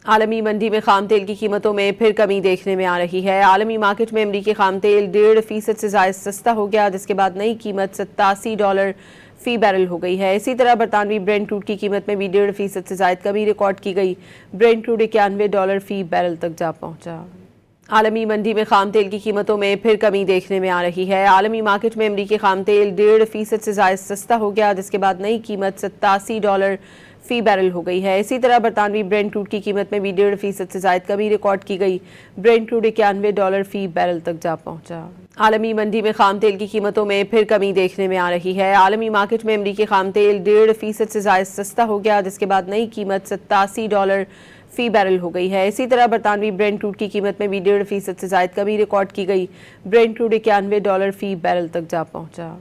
عالمی منڈی میں خام تیل کی قیمتوں میں پھر کمی دیکھنے میں آ رہی ہے۔ عالمی مارکیٹ میں امریکی خام تیل 1.5% سے زائد سستا ہو گیا، جس کے بعد نئی قیمت $87 فی بیرل ہو گئی ہے۔ اسی طرح برطانوی برینٹ کروڈ کی قیمت میں بھی 1.5% سے زائد کمی ریکارڈ کی گئی۔ برینٹ کروڈ $91 فی بیرل تک جا پہنچا۔ عالمی منڈی میں خام تیل کی قیمتوں میں پھر کمی دیکھنے میں آ رہی ہے۔ عالمی مارکیٹ میں امریکی خام تیل 1.5% سے زائد سستا ہو گیا، جس کے بعد نئی قیمت $87 فی بیرل ہو گئی ہے۔ اسی طرح برطانوی برینٹ کروڈ کی قیمت میں بھی 1.5% سے زائد کمی ریکارڈ کی گئی۔ برینٹ کروڈ $91 فی بیرل تک جا پہنچا۔ عالمی منڈی میں خام تیل کی قیمتوں میں پھر کمی دیکھنے میں آ رہی ہے۔ عالمی مارکیٹ میں امریکی خام تیل 1.5% سے زائد سستا ہو گیا، جس کے بعد نئی قیمت $87 فی بیرل ہو گئی ہے۔ اسی طرح برطانوی برینٹ کروڈ کی قیمت میں بھی 1.5% سے زائد کمی ریکارڈ کی گئی۔ برینٹ کروڈ $91 فی بیرل تک جا پہنچا۔